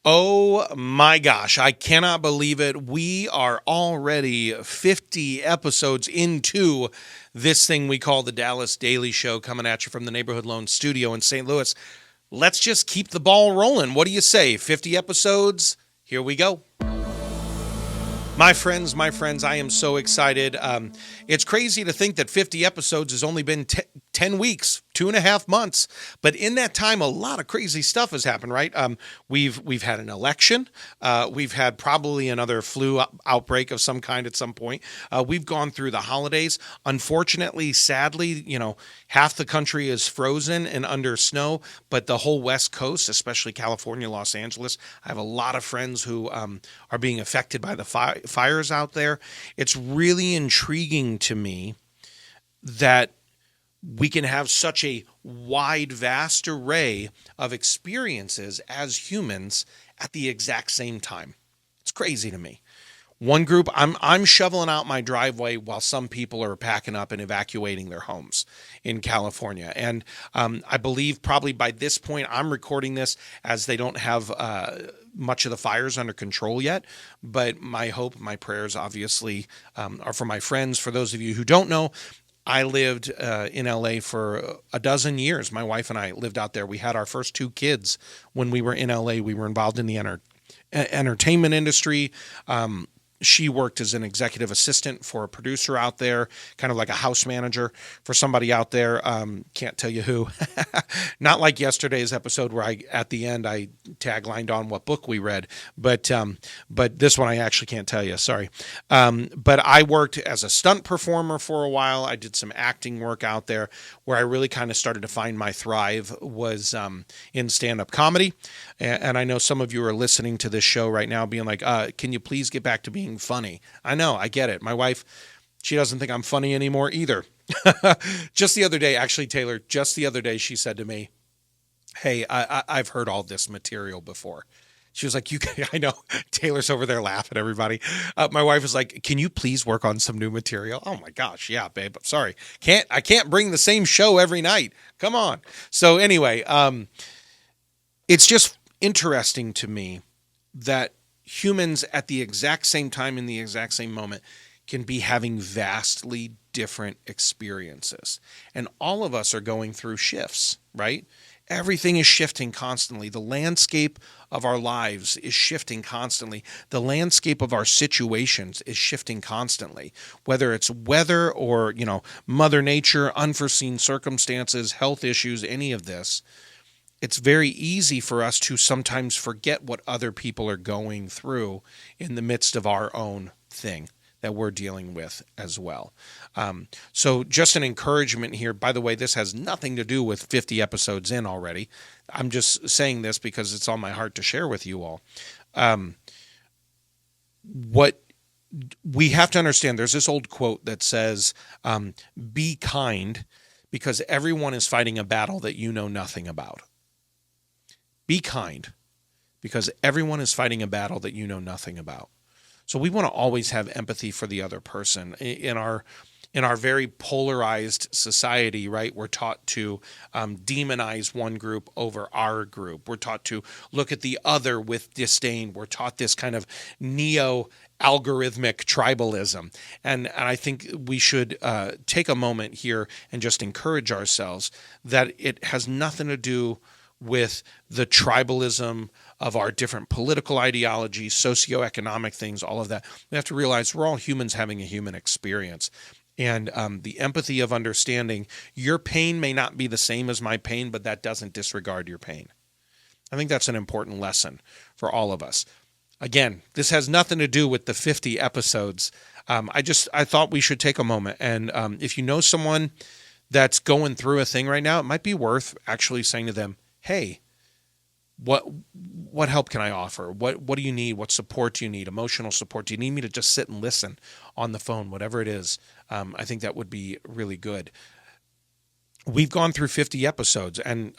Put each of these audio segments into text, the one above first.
Oh my gosh, I cannot believe it. We are already 50 episodes into this thing we call the Dallas Daily Show, coming at you from the Neighborhood Loan Studio in St. Louis. Let's just keep the ball rolling. What do you say? 50 episodes? Here we go. My friends, I am so excited. It's crazy to think that 50 episodes has only been 10 weeks, 2.5 months. But in that time, a lot of crazy stuff has happened, right? We've had an election. We've had probably another flu outbreak of some kind at some point. We've gone through the holidays. Unfortunately, sadly, half the country is frozen and under snow, but the whole West Coast, especially California, Los Angeles, I have a lot of friends who are being affected by the fires out there. It's really intriguing to me that we can have such a wide, vast array of experiences as humans at the exact same time. It's crazy to me. One group, I'm shoveling out my driveway while some people are packing up and evacuating their homes in California. And I believe probably by this point, I'm recording this as they don't have much of the fires under control yet. But my hope, my prayers, obviously, are for my friends. For those of you who don't know, I lived in LA for a dozen years. My wife and I lived out there. We had our first two kids when we were in LA. We were involved in the entertainment industry. She worked as an executive assistant for a producer out there, kind of like a house manager for somebody out there. Can't tell you who. Not like yesterday's episode where at the end I taglined on what book we read, but this one I actually can't tell you. Sorry. But I worked as a stunt performer for a while. I did some acting work out there. Where I really kind of started to find my thrive was in stand-up comedy. And I know some of you are listening to this show right now being like, can you please get back to being funny? I know, I get it. My wife, she doesn't think I'm funny anymore either. Just the other day, actually, Taylor, just the other day, she said to me, hey, I've heard all this material before. She was like, I know. Taylor's over there laughing, everybody. My wife was like, can you please work on some new material? Oh my gosh. Yeah, babe. I'm sorry. I can't bring the same show every night. Come on. So anyway, it's just interesting to me that humans at the exact same time in the exact same moment can be having vastly different experiences. And all of us are going through shifts, right? Everything is shifting constantly. The landscape of our lives is shifting constantly. The landscape of our situations is shifting constantly. Whether it's weather or, Mother Nature, unforeseen circumstances, health issues, any of this, it's very easy for us to sometimes forget what other people are going through in the midst of our own thing that we're dealing with as well. So just an encouragement here. By the way, this has nothing to do with 50 episodes in already. I'm just saying this because it's on my heart to share with you all. What we have to understand, there's this old quote that says, be kind because everyone is fighting a battle that you know nothing about. Be kind because everyone is fighting a battle that you know nothing about. So we want to always have empathy for the other person. In our very polarized society, right, we're taught to demonize one group over our group. We're taught to look at the other with disdain. We're taught this kind of neo-algorithmic tribalism. And I think we should take a moment here and just encourage ourselves that it has nothing to do with the tribalism of our different political ideologies, socioeconomic things, all of that. We have to realize we're all humans having a human experience. And the empathy of understanding your pain may not be the same as my pain, but that doesn't disregard your pain. I think that's an important lesson for all of us. Again, this has nothing to do with the 50 episodes. I thought we should take a moment. And if you know someone that's going through a thing right now, it might be worth actually saying to them, hey, what help can I offer? What do you need? What support do you need? Emotional support? Do you need me to just sit and listen on the phone? Whatever it is, I think that would be really good. We've gone through 50 episodes, and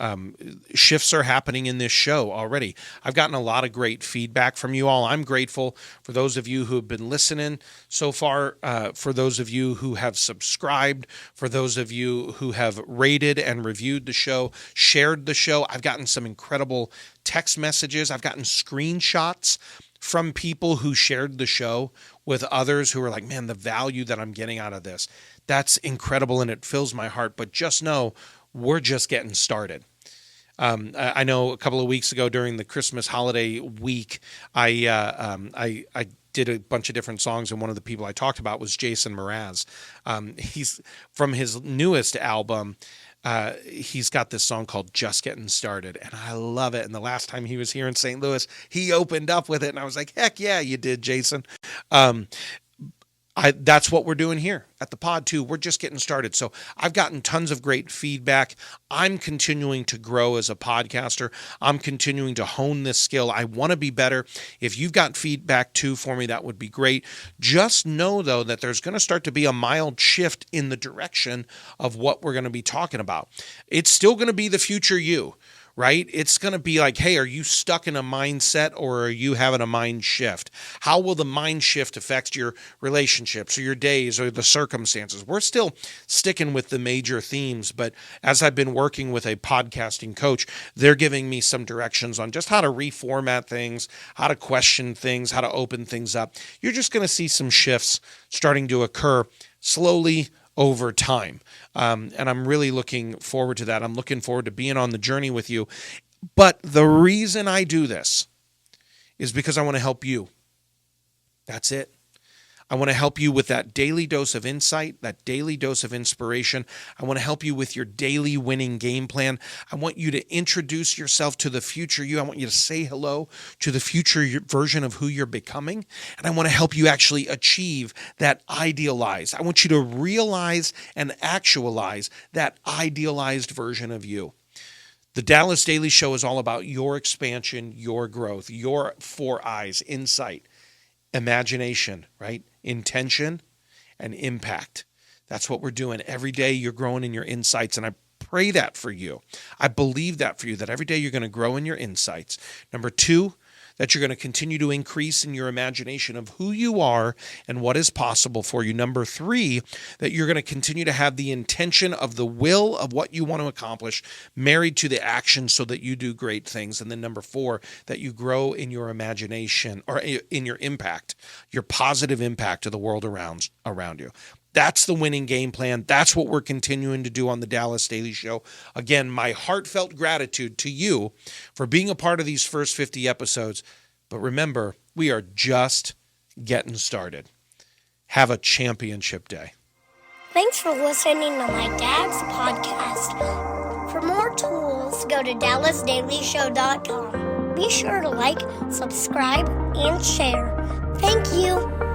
shifts are happening in this show already. I've gotten a lot of great feedback from you all. I'm grateful for those of you who have been listening so far, for those of you who have subscribed, for those of you who have rated and reviewed the show, shared the show. I've gotten some incredible text messages. I've gotten screenshots from people who shared the show with others who were like, man, the value that I'm getting out of this, that's incredible, and it fills my heart. But just know, we're just getting started. I know a couple of weeks ago during the Christmas holiday week, I did a bunch of different songs, and one of the people I talked about was Jason Mraz. He's from his newest album. He's got this song called Just Getting Started, and I love it. And the last time he was here in St. Louis, he opened up with it, and I was like, heck yeah, you did, Jason. That's what we're doing here at the pod too. We're just getting started. So I've gotten tons of great feedback. I'm continuing to grow as a podcaster. I'm continuing to hone this skill. I want to be better. If you've got feedback too for me, that would be great. Just know though that there's going to start to be a mild shift in the direction of what we're going to be talking about. It's still going to be the future you. Right? It's going to be like, hey, are you stuck in a mindset, or are you having a mind shift? How will the mind shift affect your relationships or your days or the circumstances? We're still sticking with the major themes, but as I've been working with a podcasting coach, they're giving me some directions on just how to reformat things, how to question things, how to open things up. You're just going to see some shifts starting to occur slowly over time. And I'm really looking forward to that. I'm looking forward to being on the journey with you. But the reason I do this is because I want to help you. That's it. I want to help you with that daily dose of insight, that daily dose of inspiration. I want to help you with your daily winning game plan. I want you to introduce yourself to the future you. I want you to say hello to the future version of who you're becoming. And I want to help you actually achieve that idealized. I want you to realize and actualize that idealized version of you. The Dallas Daily Show is all about your expansion, your growth, your 4 eyes, insight, imagination, right? Intention and impact. That's what we're doing. Every day you're growing in your insights, and I pray that for you. I believe that for you, that every day you're going to grow in your insights. Number 2, that you're going to continue to increase in your imagination of who you are and what is possible for you. Number 3, that you're going to continue to have the intention of the will of what you want to accomplish married to the action so that you do great things. And then number 4, that you grow in your imagination, or in your impact, your positive impact to the world around you. That's the winning game plan. That's what we're continuing to do on the Dallas Daily Show. Again, my heartfelt gratitude to you for being a part of these first 50 episodes. But remember, we are just getting started. Have a championship day. Thanks for listening to my dad's podcast. For more tools, go to DallasDailyShow.com. Be sure to like, subscribe, and share. Thank you.